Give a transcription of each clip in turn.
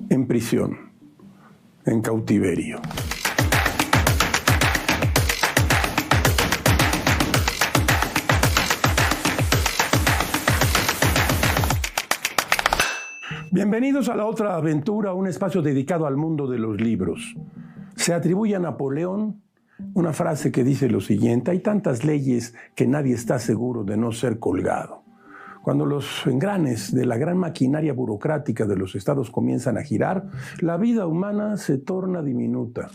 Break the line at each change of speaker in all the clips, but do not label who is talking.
en prisión, en cautiverio. Bienvenidos a La Otra Aventura, un espacio dedicado al mundo de los libros. Se atribuye a Napoleón una frase que dice lo siguiente: hay tantas leyes que nadie está seguro de no ser colgado. Cuando los engranes de la gran maquinaria burocrática de los estados comienzan a girar, la vida humana se torna diminuta.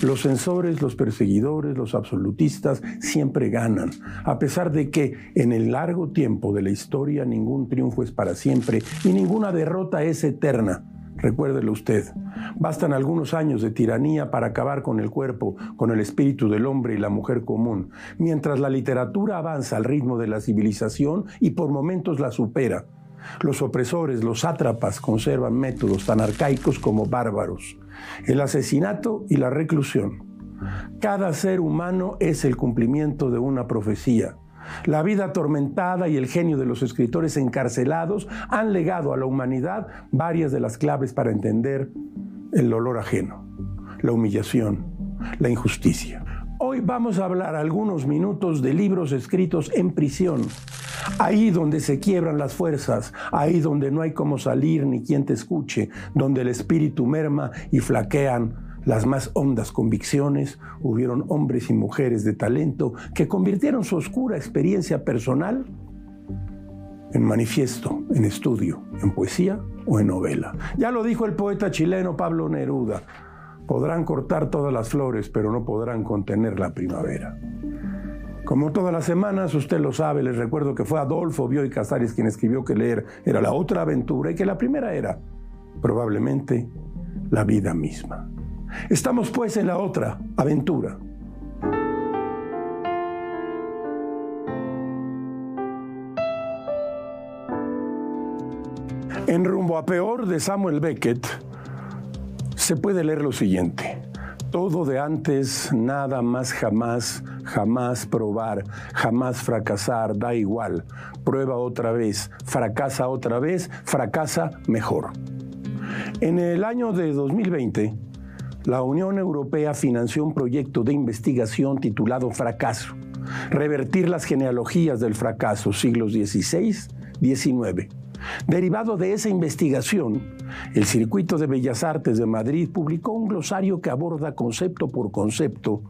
Los censores, los perseguidores, los absolutistas siempre ganan, a pesar de que en el largo tiempo de la historia ningún triunfo es para siempre y ninguna derrota es eterna. Recuérdelo usted, bastan algunos años de tiranía para acabar con el cuerpo, con el espíritu del hombre y la mujer común, mientras la literatura avanza al ritmo de la civilización y por momentos la supera. Los opresores, los sátrapas, conservan métodos tan arcaicos como bárbaros. El asesinato y la reclusión. Cada ser humano es el cumplimiento de una profecía. La vida atormentada y el genio de los escritores encarcelados han legado a la humanidad varias de las claves para entender el dolor ajeno, la humillación, la injusticia. Hoy vamos a hablar algunos minutos de libros escritos en prisión, ahí donde se quiebran las fuerzas, ahí donde no hay cómo salir ni quien te escuche, donde el espíritu merma y flaquean las más hondas convicciones. Hubieron hombres y mujeres de talento que convirtieron su oscura experiencia personal en manifiesto, en estudio, en poesía o en novela. Ya lo dijo el poeta chileno Pablo Neruda: podrán cortar todas las flores, pero no podrán contener la primavera. Como todas las semanas, usted lo sabe, les recuerdo que fue Adolfo Bioy Casares quien escribió que leer era la otra aventura y que la primera era, probablemente, la vida misma. Estamos pues en la otra aventura. En Rumbo a Peor, de Samuel Beckett, se puede leer lo siguiente: todo de antes, nada más, jamás, jamás probar, jamás fracasar, da igual, prueba otra vez, fracasa mejor. En el año de 2020, la Unión Europea financió un proyecto de investigación titulado Fracaso: revertir las genealogías del fracaso, siglos XVI-XIX. Derivado de esa investigación, el Circuito de Bellas Artes de Madrid publicó un glosario que aborda concepto por concepto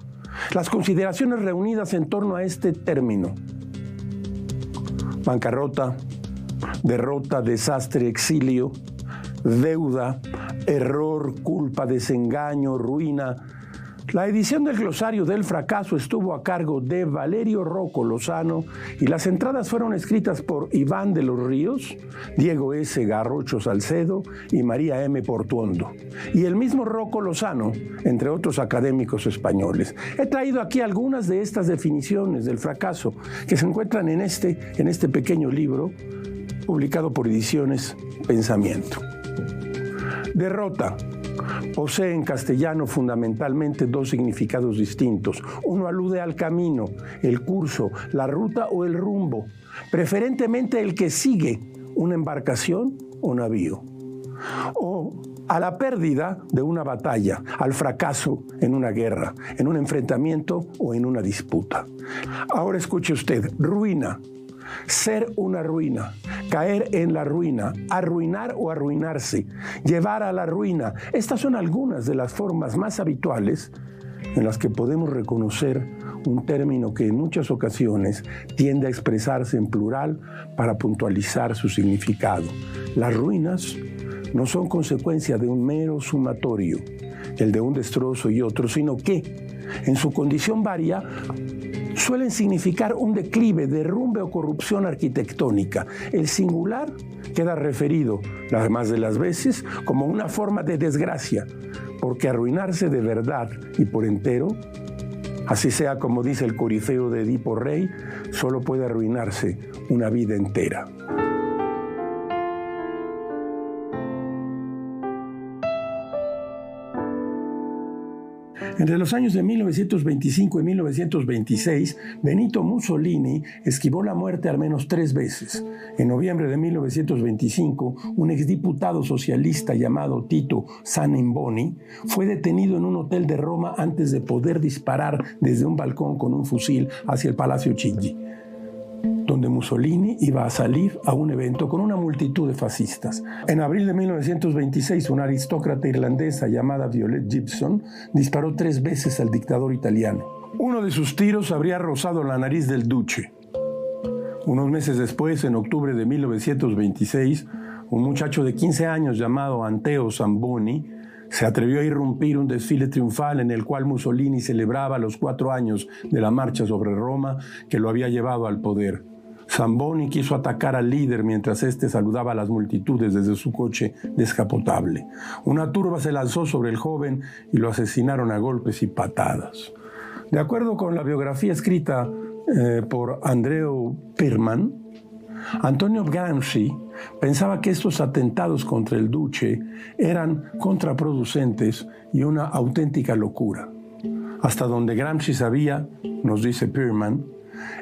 las consideraciones reunidas en torno a este término: bancarrota, derrota, desastre, exilio, deuda, error, culpa, desengaño, ruina. La edición del glosario del fracaso estuvo a cargo de Valerio Rocco Lozano y las entradas fueron escritas por Iván de los Ríos, Diego S. Garrocho Salcedo y María M. Portuondo, y el mismo Rocco Lozano, entre otros académicos españoles. He traído aquí algunas de estas definiciones del fracaso que se encuentran en este pequeño libro publicado por Ediciones Pensamiento. Derrota posee en castellano fundamentalmente dos significados distintos. Uno alude al camino, el curso, la ruta o el rumbo, preferentemente el que sigue una embarcación o navío, o a la pérdida de una batalla, al fracaso en una guerra, en un enfrentamiento o en una disputa. Ahora escuche usted: ruina, ser una ruina, caer en la ruina, arruinar o arruinarse, llevar a la ruina. Estas son algunas de las formas más habituales en las que podemos reconocer un término que en muchas ocasiones tiende a expresarse en plural para puntualizar su significado. Las ruinas no son consecuencia de un mero sumatorio, el de un destrozo y otro, sino que, en su condición varia, suelen significar un declive, derrumbe o corrupción arquitectónica. El singular queda referido, las más de las veces, como una forma de desgracia, porque arruinarse de verdad y por entero, así sea como dice el corifeo de Edipo Rey, solo puede arruinarse una vida entera. Entre los años de 1925 y 1926, Benito Mussolini esquivó la muerte al menos 3 veces. En noviembre de 1925, un exdiputado socialista llamado Tito Sanimboni fue detenido en un hotel de Roma antes de poder disparar desde un balcón con un fusil hacia el Palacio Chigi, donde Mussolini iba a salir a un evento con una multitud de fascistas. En abril de 1926, una aristócrata irlandesa llamada Violet Gibson disparó 3 veces al dictador italiano. Uno de sus tiros habría rozado la nariz del duce. Unos meses después, en octubre de 1926, un muchacho de 15 años llamado Anteo Zamboni se atrevió a irrumpir un desfile triunfal en el cual Mussolini celebraba los 4 años de la marcha sobre Roma que lo había llevado al poder. Zamboni quiso atacar al líder mientras éste saludaba a las multitudes desde su coche descapotable. Una turba se lanzó sobre el joven y lo asesinaron a golpes y patadas. De acuerdo con la biografía escrita por Andreu Pirman, Antonio Gramsci pensaba que estos atentados contra el duce eran contraproducentes y una auténtica locura. Hasta donde Gramsci sabía, nos dice Pirman,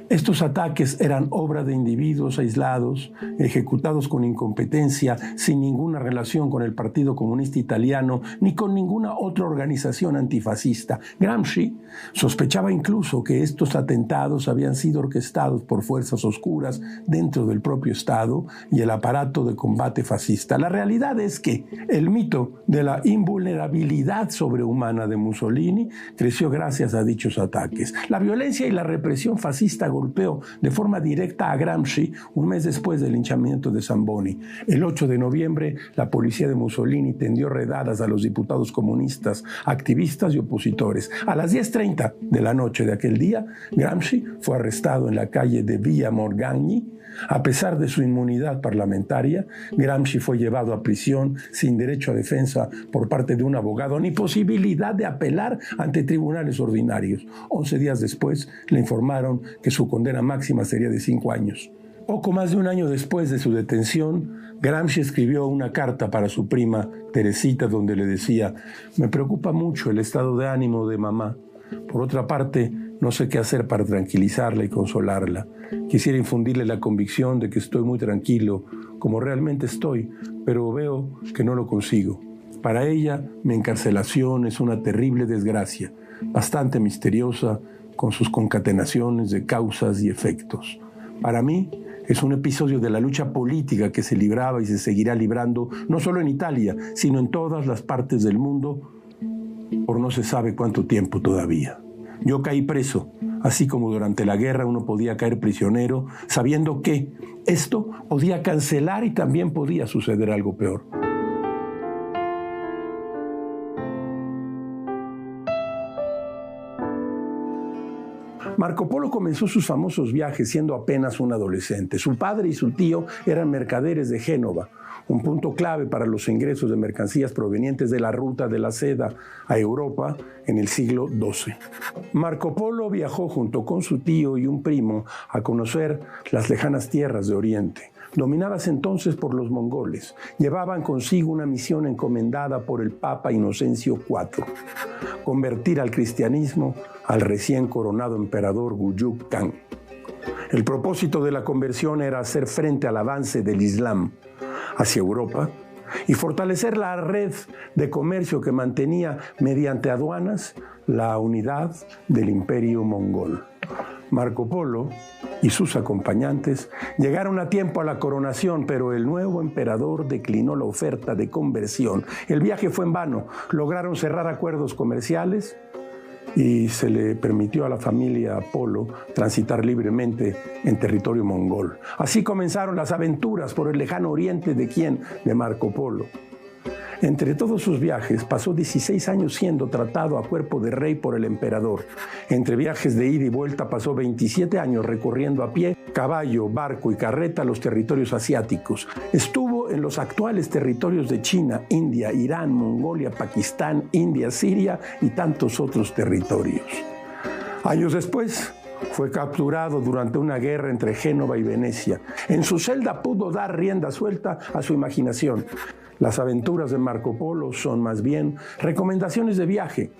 estos ataques eran obra de individuos aislados, ejecutados con incompetencia, sin ninguna relación con el Partido Comunista Italiano ni con ninguna otra organización antifascista. Gramsci sospechaba incluso que estos atentados habían sido orquestados por fuerzas oscuras dentro del propio Estado y el aparato de combate fascista. La realidad es que el mito de la invulnerabilidad sobrehumana de Mussolini creció gracias a dichos ataques. La violencia y la represión fascista golpeó de forma directa a Gramsci un mes después del linchamiento de Zamboni. El 8 de noviembre, la policía de Mussolini tendió redadas a los diputados comunistas, activistas y opositores. A las 10:30 de la noche de aquel día, Gramsci fue arrestado en la calle de Via Morgagni. A pesar de su inmunidad parlamentaria, Gramsci fue llevado a prisión sin derecho a defensa por parte de un abogado ni posibilidad de apelar ante tribunales ordinarios. 11 días después le informaron que su condena máxima sería de 5 años. Poco más de un año después de su detención, Gramsci escribió una carta para su prima Teresita donde le decía: «Me preocupa mucho el estado de ánimo de mamá. Por otra parte, no sé qué hacer para tranquilizarla y consolarla. Quisiera infundirle la convicción de que estoy muy tranquilo, como realmente estoy, pero veo que no lo consigo. Para ella, mi encarcelación es una terrible desgracia, bastante misteriosa, con sus concatenaciones de causas y efectos. Para mí, es un episodio de la lucha política que se libraba y se seguirá librando, no solo en Italia, sino en todas las partes del mundo, por no se sabe cuánto tiempo todavía. Yo caí preso, así como durante la guerra uno podía caer prisionero, sabiendo que esto podía cancelar y también podía suceder algo peor». Marco Polo comenzó sus famosos viajes siendo apenas un adolescente. Su padre y su tío eran mercaderes de Génova, un punto clave para los ingresos de mercancías provenientes de la ruta de la seda a Europa en el siglo XII. Marco Polo viajó junto con su tío y un primo a conocer las lejanas tierras de Oriente, dominadas entonces por los mongoles. Llevaban consigo una misión encomendada por el Papa Inocencio IV: convertir al cristianismo al recién coronado emperador Guyuk Khan. El propósito de la conversión era hacer frente al avance del Islam hacia Europa y fortalecer la red de comercio que mantenía mediante aduanas la unidad del imperio mongol. Marco Polo y sus acompañantes llegaron a tiempo a la coronación, pero el nuevo emperador declinó la oferta de conversión. El viaje fue en vano. Lograron cerrar acuerdos comerciales y se le permitió a la familia Polo transitar libremente en territorio mongol. Así comenzaron las aventuras por el lejano oriente de Marco Polo. Entre todos sus viajes, pasó 16 años siendo tratado a cuerpo de rey por el emperador. Entre viajes de ida y vuelta pasó 27 años recorriendo a pie, caballo, barco y carreta los territorios asiáticos. Estuvo en los actuales territorios de China, India, Irán, Mongolia, Pakistán, India, Siria y tantos otros territorios. Años después, fue capturado durante una guerra entre Génova y Venecia. En su celda pudo dar rienda suelta a su imaginación. Las aventuras de Marco Polo son más bien recomendaciones de viaje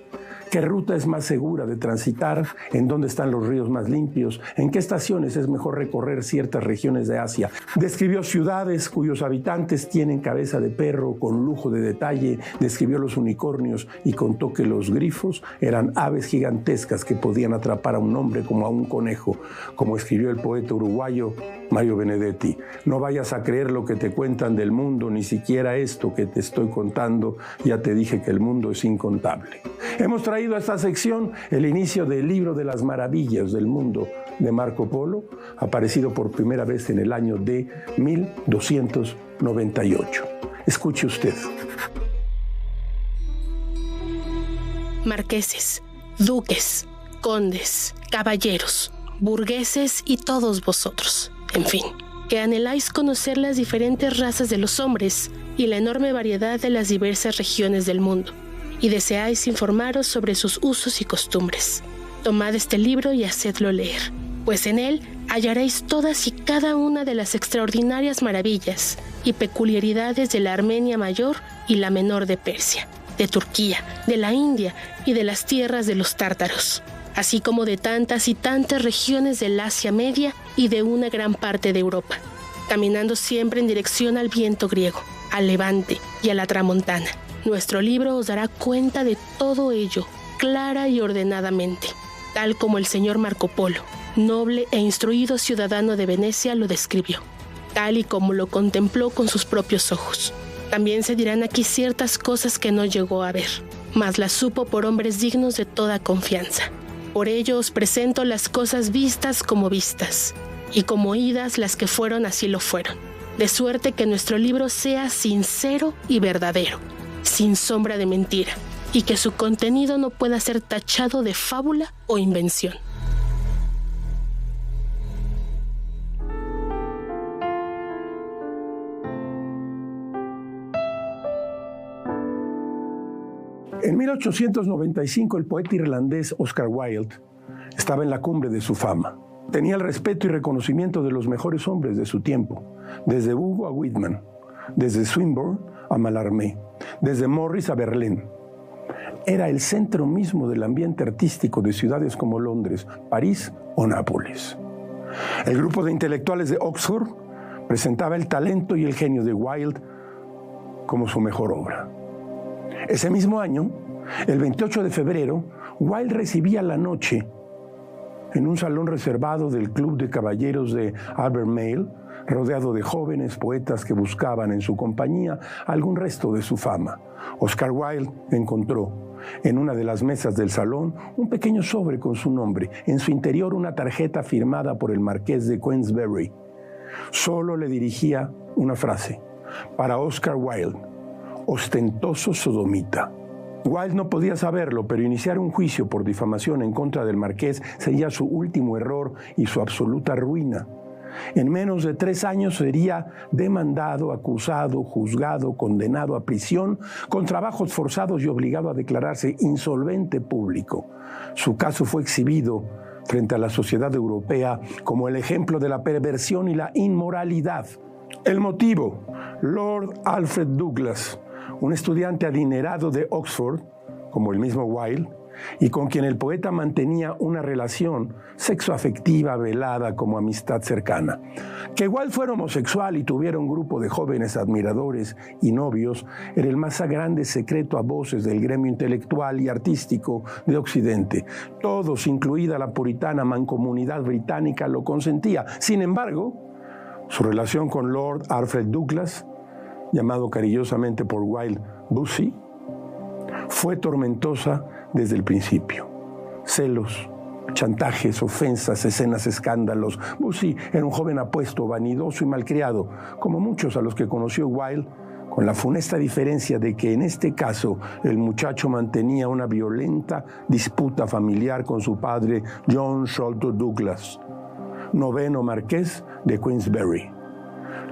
qué ruta es más segura de transitar, en dónde están los ríos más limpios, en qué estaciones es mejor recorrer ciertas regiones de Asia. Describió ciudades cuyos habitantes tienen cabeza de perro con lujo de detalle, describió los unicornios y contó que los grifos eran aves gigantescas que podían atrapar a un hombre como a un conejo, como escribió el poeta uruguayo Mario Benedetti. No vayas a creer lo que te cuentan del mundo, ni siquiera esto que te estoy contando, ya te dije que el mundo es incontable. Hemos traído a esta sección el inicio del libro de las maravillas del mundo de Marco Polo, aparecido por primera vez en el año de 1298. Escuche usted.
Marqueses, duques, condes, caballeros, burgueses y todos vosotros, en fin, que anheláis conocer las diferentes razas de los hombres y la enorme variedad de las diversas regiones del mundo, y deseáis informaros sobre sus usos y costumbres. Tomad este libro y hacedlo leer, pues en él hallaréis todas y cada una de las extraordinarias maravillas y peculiaridades de la Armenia Mayor y la Menor de Persia, de Turquía, de la India y de las tierras de los tártaros, así como de tantas y tantas regiones del Asia Media y de una gran parte de Europa, caminando siempre en dirección al viento griego, al levante y a la tramontana. Nuestro libro os dará cuenta de todo ello, clara y ordenadamente, tal como el señor Marco Polo, noble e instruido ciudadano de Venecia, lo describió, tal y como lo contempló con sus propios ojos. También se dirán aquí ciertas cosas que no llegó a ver, mas las supo por hombres dignos de toda confianza. Por ello os presento las cosas vistas como vistas, y como oídas las que fueron así lo fueron, de suerte que nuestro libro sea sincero y verdadero, sin sombra de mentira, y que su contenido no pueda ser tachado de fábula o invención.
En 1895, el poeta irlandés Oscar Wilde estaba en la cumbre de su fama. Tenía el respeto y reconocimiento de los mejores hombres de su tiempo, desde Hugo a Whitman, desde Swinburne a Mallarmé, desde Morris a Verlaine. Era el centro mismo del ambiente artístico de ciudades como Londres, París o Nápoles. El grupo de intelectuales de Oxford presentaba el talento y el genio de Wilde como su mejor obra. Ese mismo año, el 28 de febrero, Wilde recibía la noche en un salón reservado del Club de Caballeros de Albemarle, rodeado de jóvenes poetas que buscaban en su compañía algún resto de su fama. Oscar Wilde encontró en una de las mesas del salón un pequeño sobre con su nombre, en su interior una tarjeta firmada por el marqués de Queensberry. Solo le dirigía una frase: para Oscar Wilde, ostentoso sodomita. Wilde no podía saberlo, pero iniciar un juicio por difamación en contra del marqués sería su último error y su absoluta ruina. En menos de 3 años sería demandado, acusado, juzgado, condenado a prisión, con trabajos forzados y obligado a declararse insolvente público. Su caso fue exhibido frente a la sociedad europea como el ejemplo de la perversión y la inmoralidad. El motivo: Lord Alfred Douglas, un estudiante adinerado de Oxford, como el mismo Wilde, y con quien el poeta mantenía una relación sexoafectiva velada como amistad cercana. Que Wilde fuera homosexual y tuviera un grupo de jóvenes admiradores y novios era el más grande secreto a voces del gremio intelectual y artístico de Occidente. Todos, incluida la puritana mancomunidad británica, lo consentía. Sin embargo, su relación con Lord Alfred Douglas, llamado cariñosamente por Wilde Bussy, fue tormentosa desde el principio. Celos, chantajes, ofensas, escenas, escándalos. Bussy era un joven apuesto, vanidoso y malcriado, como muchos a los que conoció Wilde, con la funesta diferencia de que en este caso el muchacho mantenía una violenta disputa familiar con su padre John Sholto Douglas, 9º marqués de Queensberry.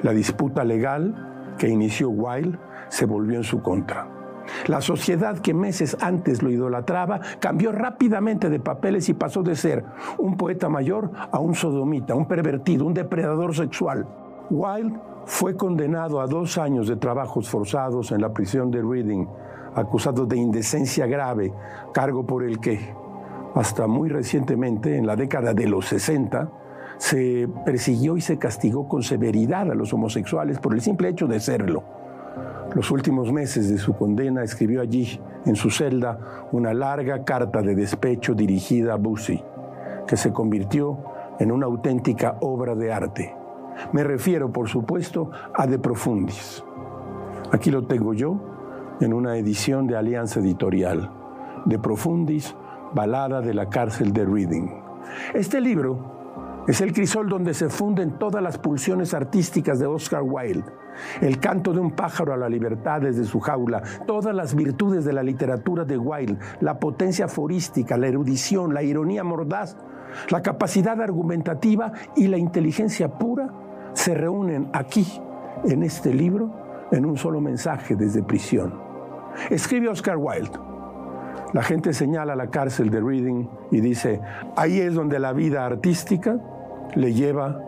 La disputa legal que inició Wilde se volvió en su contra. La sociedad que meses antes lo idolatraba cambió rápidamente de papeles y pasó de ser un poeta mayor a un sodomita, un pervertido, un depredador sexual. Wilde fue condenado a 2 años de trabajos forzados en la prisión de Reading, acusado de indecencia grave, cargo por el que, hasta muy recientemente, en la década de los 60, se persiguió y se castigó con severidad a los homosexuales por el simple hecho de serlo. Los últimos meses de su condena escribió allí, en su celda, una larga carta de despecho dirigida a Boosie, que se convirtió en una auténtica obra de arte. Me refiero, por supuesto, a De Profundis. Aquí lo tengo yo, en una edición de Alianza Editorial. De Profundis, balada de la cárcel de Reading. Este libro es el crisol donde se funden todas las pulsiones artísticas de Oscar Wilde. El canto de un pájaro a la libertad desde su jaula, todas las virtudes de la literatura de Wilde, la potencia aforística, la erudición, la ironía mordaz, la capacidad argumentativa y la inteligencia pura se reúnen aquí, en este libro, en un solo mensaje desde prisión. Escribe Oscar Wilde. La gente señala la cárcel de Reading y dice, ahí es donde la vida artística le lleva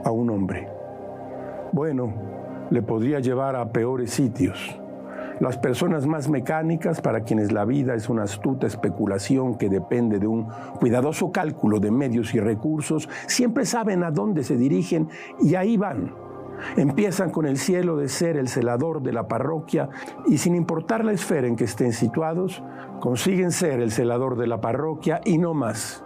a un hombre. Bueno, le podría llevar a peores sitios. Las personas más mecánicas, para quienes la vida es una astuta especulación que depende de un cuidadoso cálculo de medios y recursos, siempre saben a dónde se dirigen y ahí van. Empiezan con el cielo de ser el celador de la parroquia y sin importar la esfera en que estén situados, consiguen ser el celador de la parroquia y no más.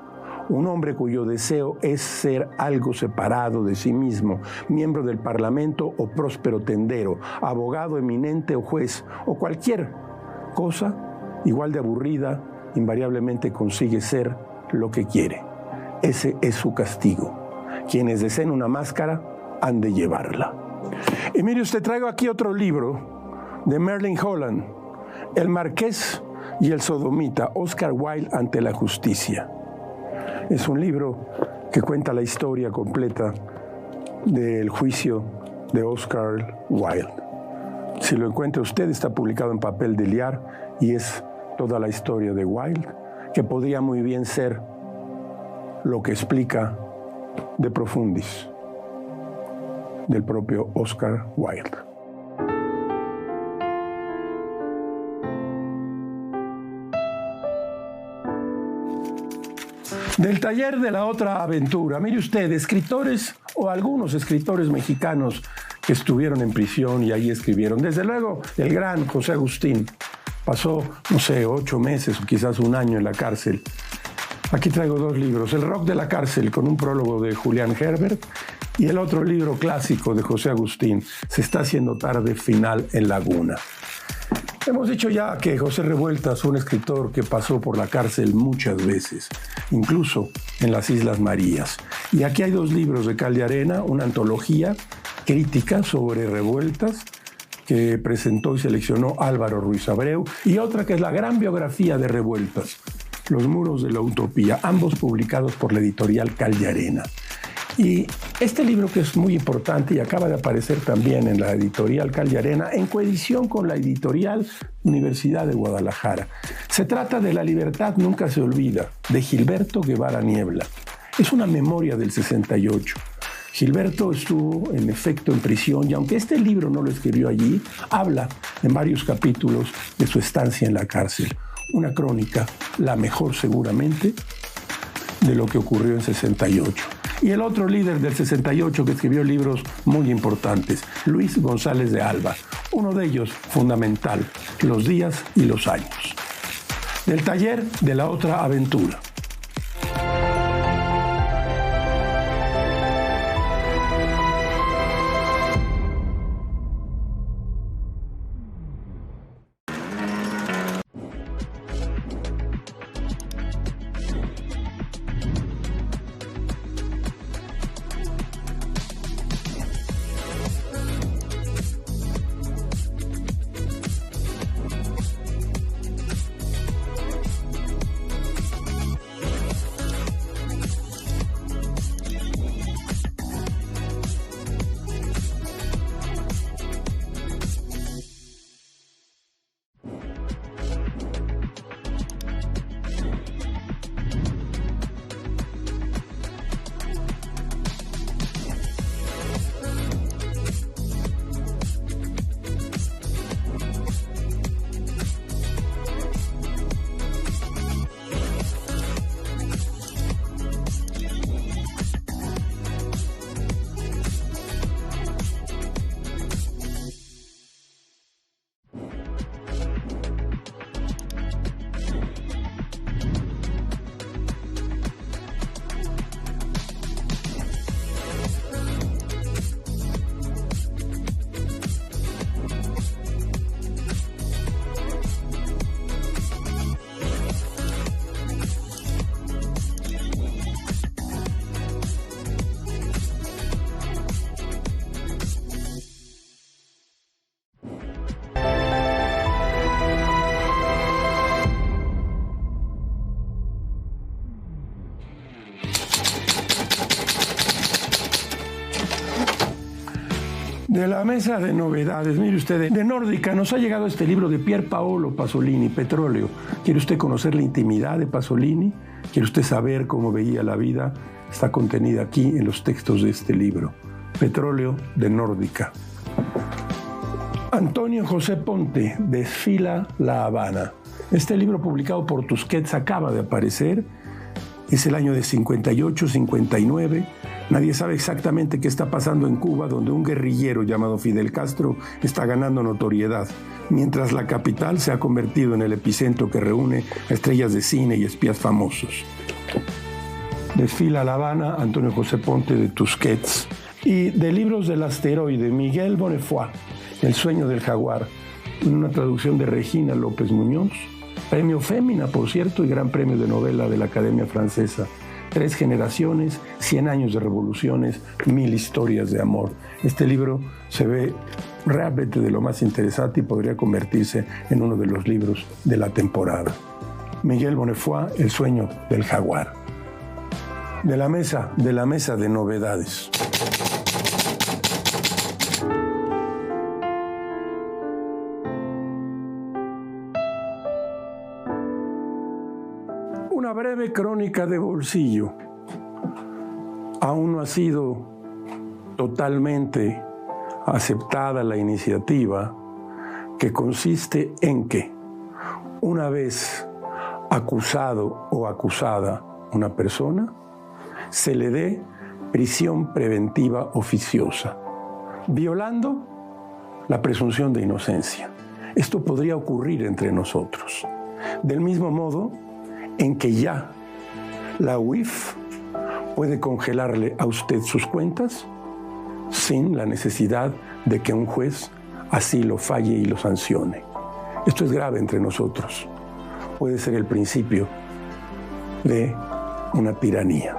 Un hombre cuyo deseo es ser algo separado de sí mismo, miembro del parlamento o próspero tendero, abogado eminente o juez, o cualquier cosa igual de aburrida, invariablemente consigue ser lo que quiere. Ese es su castigo. Quienes deseen una máscara han de llevarla. Y mire usted, traigo aquí otro libro de Merlin Holland, El Marqués y el Sodomita, Oscar Wilde ante la justicia. Es un libro que cuenta la historia completa del juicio de Oscar Wilde. Si lo encuentra usted, está publicado en papel de liar y es toda la historia de Wilde, que podría muy bien ser lo que explica De Profundis, del propio Oscar Wilde. Del taller de la otra aventura, mire usted, escritores o algunos escritores mexicanos que estuvieron en prisión y ahí escribieron. Desde luego, el gran José Agustín pasó, 8 meses o quizás un año en la cárcel. Aquí traigo 2 libros, El rock de la cárcel, con un prólogo de Julián Herbert, y el otro libro clásico de José Agustín, Se está haciendo tarde, final en Laguna. Hemos dicho ya que José Revueltas fue un escritor que pasó por la cárcel muchas veces, incluso en las Islas Marías. Y aquí hay 2 libros de Cal de Arena, una antología crítica sobre Revueltas que presentó y seleccionó Álvaro Ruiz Abreu, y otra que es la gran biografía de Revueltas, Los muros de la utopía, ambos publicados por la editorial Cal de Arena. Y este libro, que es muy importante y acaba de aparecer también en la editorial Cal de Arena, en coedición con la editorial Universidad de Guadalajara. Se trata de La libertad nunca se olvida, de Gilberto Guevara Niebla. Es una memoria del 68. Gilberto estuvo, en efecto, en prisión y aunque este libro no lo escribió allí, habla en varios capítulos de su estancia en la cárcel. Una crónica, la mejor seguramente, de lo que ocurrió en 68. Y el otro líder del 68 que escribió libros muy importantes, Luis González de Alba. Uno de ellos, fundamental, Los días y los años. Del taller de la otra aventura. De la mesa de novedades, mire usted, de Nórdica nos ha llegado este libro de Pier Paolo Pasolini, Petróleo. ¿Quiere usted conocer la intimidad de Pasolini? ¿Quiere usted saber cómo veía la vida? Está contenida aquí en los textos de este libro. Petróleo, de Nórdica. Antonio José Ponte, Desfila La Habana. Este libro publicado por Tusquets acaba de aparecer. Es el año de 58, 59. Nadie sabe exactamente qué está pasando en Cuba, donde un guerrillero llamado Fidel Castro está ganando notoriedad, mientras la capital se ha convertido en el epicentro que reúne a estrellas de cine y espías famosos. Desfila La Habana, Antonio José Ponte, de Tusquets. Y de Libros del Asteroide, Miguel Bonnefoy, El sueño del jaguar, una traducción de Regina López Muñoz. Premio Fémina, por cierto, y gran premio de novela de la Academia Francesa. 3 generaciones, 100 años de revoluciones, 1000 historias de amor. Este libro se ve realmente de lo más interesante y podría convertirse en uno de los libros de la temporada. Miguel Bonnefoy, El sueño del jaguar. De la mesa de novedades. Una breve crónica de bolsillo. Aún no ha sido totalmente aceptada la iniciativa, que consiste en que, una vez acusado o acusada una persona, se le dé prisión preventiva oficiosa, violando la presunción de inocencia. Esto podría ocurrir entre nosotros. Del mismo modo en que ya la UIF puede congelarle a usted sus cuentas sin la necesidad de que un juez así lo falle y lo sancione. Esto es grave entre nosotros. Puede ser el principio de una tiranía.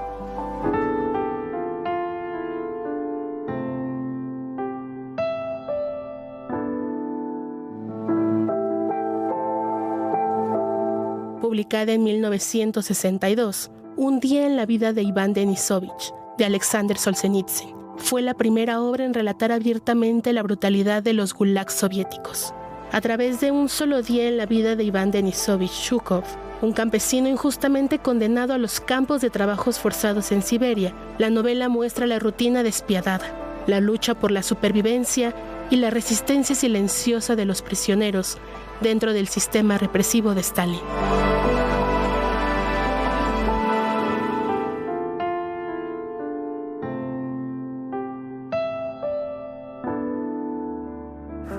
Publicada en 1962, Un día en la vida de Iván Denisovich, de Alexander Solzhenitsyn. Fue la primera obra en relatar abiertamente la brutalidad de los gulags soviéticos. A través de un solo día en la vida de Iván Denisovich Zhukov, un campesino injustamente condenado a los campos de trabajos forzados en Siberia, la novela muestra la rutina despiadada, la lucha por la supervivencia y la resistencia silenciosa de los prisioneros dentro del sistema represivo de Stalin.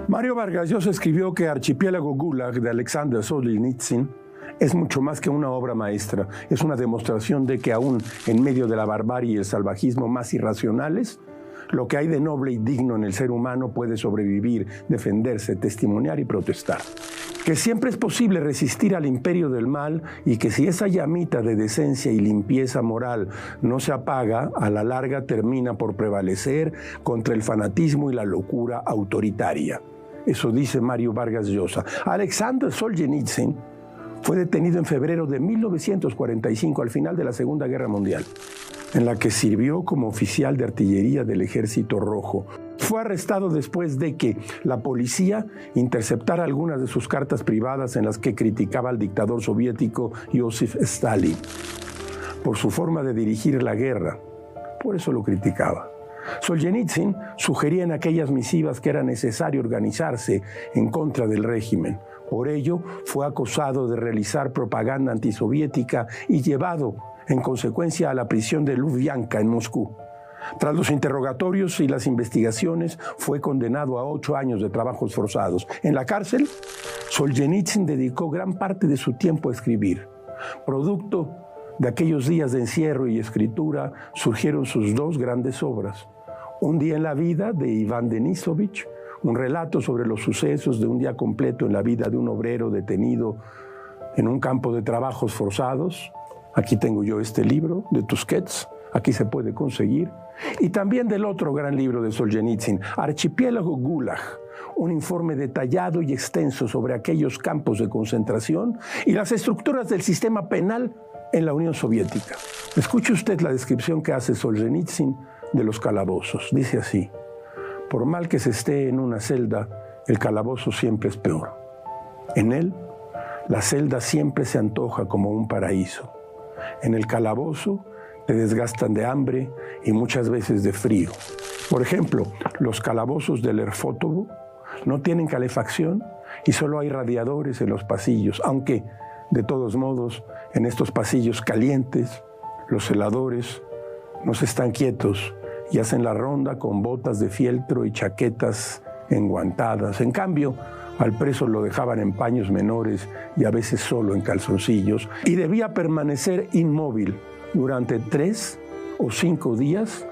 Mario Vargas Llosa escribió que Archipiélago Gulag, de Alexander Solzhenitsyn, es mucho más que una obra maestra. Es una demostración de que aún en medio de la barbarie y el salvajismo más irracionales, lo que hay de noble y digno en el ser humano puede sobrevivir, defenderse, testimoniar y protestar. Que siempre es posible resistir al imperio del mal y que si esa llamita de decencia y limpieza moral no se apaga, a la larga termina por prevalecer contra el fanatismo y la locura autoritaria. Eso dice Mario Vargas Llosa. Alexander Solzhenitsyn fue detenido en febrero de 1945, al final de la Segunda Guerra Mundial, en la que sirvió como oficial de artillería del Ejército Rojo. Fue arrestado después de que la policía interceptara algunas de sus cartas privadas en las que criticaba al dictador soviético Joseph Stalin por su forma de dirigir la guerra. Por eso lo criticaba. Solzhenitsyn sugería en aquellas misivas que era necesario organizarse en contra del régimen. Por ello, fue acusado de realizar propaganda antisoviética y llevado, en consecuencia, a la prisión de Lubyanka en Moscú. Tras los interrogatorios y las investigaciones, fue condenado a 8 años de trabajos forzados. En la cárcel, Solzhenitsyn dedicó gran parte de su tiempo a escribir. Producto de aquellos días de encierro y escritura, surgieron sus 2 grandes obras. Un día en la vida, de Iván Denisovich, un relato sobre los sucesos de un día completo en la vida de un obrero detenido en un campo de trabajos forzados. Aquí tengo yo este libro de Tusquets, aquí se puede conseguir. Y también del otro gran libro de Solzhenitsyn, Archipiélago Gulag, un informe detallado y extenso sobre aquellos campos de concentración y las estructuras del sistema penal en la Unión Soviética. Escuche usted la descripción que hace Solzhenitsyn de los calabozos. Dice así: por mal que se esté en una celda, el calabozo siempre es peor. En él, la celda siempre se antoja como un paraíso. En el calabozo te desgastan de hambre y muchas veces de frío. Por ejemplo, los calabozos del Erfótobo no tienen calefacción y solo hay radiadores en los pasillos, aunque, de todos modos, en estos pasillos calientes, los celadores no se están quietos y hacen la ronda con botas de fieltro y chaquetas enguantadas. En cambio, al preso lo dejaban en paños menores y a veces solo en calzoncillos, y debía permanecer inmóvil durante 3 o 5 días.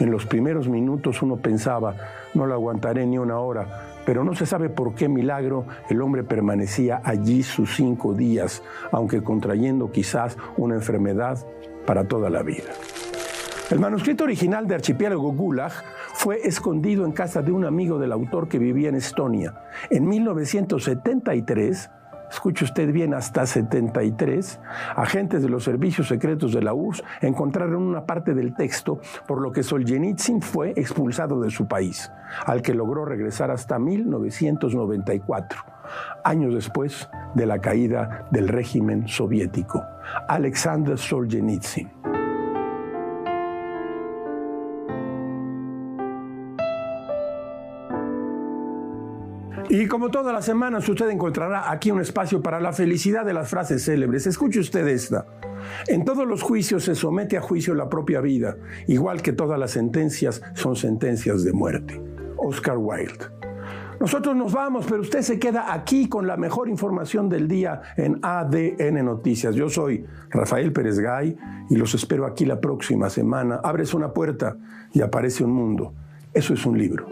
En los primeros minutos uno pensaba, no lo aguantaré ni una hora, pero no se sabe por qué milagro el hombre permanecía allí sus 5 días, aunque contrayendo quizás una enfermedad para toda la vida. El manuscrito original de Archipiélago Gulag fue escondido en casa de un amigo del autor que vivía en Estonia. En 1973, escuche usted bien, hasta 73, agentes de los servicios secretos de la URSS encontraron una parte del texto, por lo que Solzhenitsyn fue expulsado de su país, al que logró regresar hasta 1994, años después de la caída del régimen soviético. Alexander Solzhenitsyn. Y como todas las semanas, usted encontrará aquí un espacio para la felicidad de las frases célebres. Escuche usted esta. En todos los juicios se somete a juicio la propia vida, igual que todas las sentencias son sentencias de muerte. Oscar Wilde. Nosotros nos vamos, pero usted se queda aquí con la mejor información del día en ADN Noticias. Yo soy Rafael Pérez Gay y los espero aquí la próxima semana. Abres una puerta y aparece un mundo. Eso es un libro.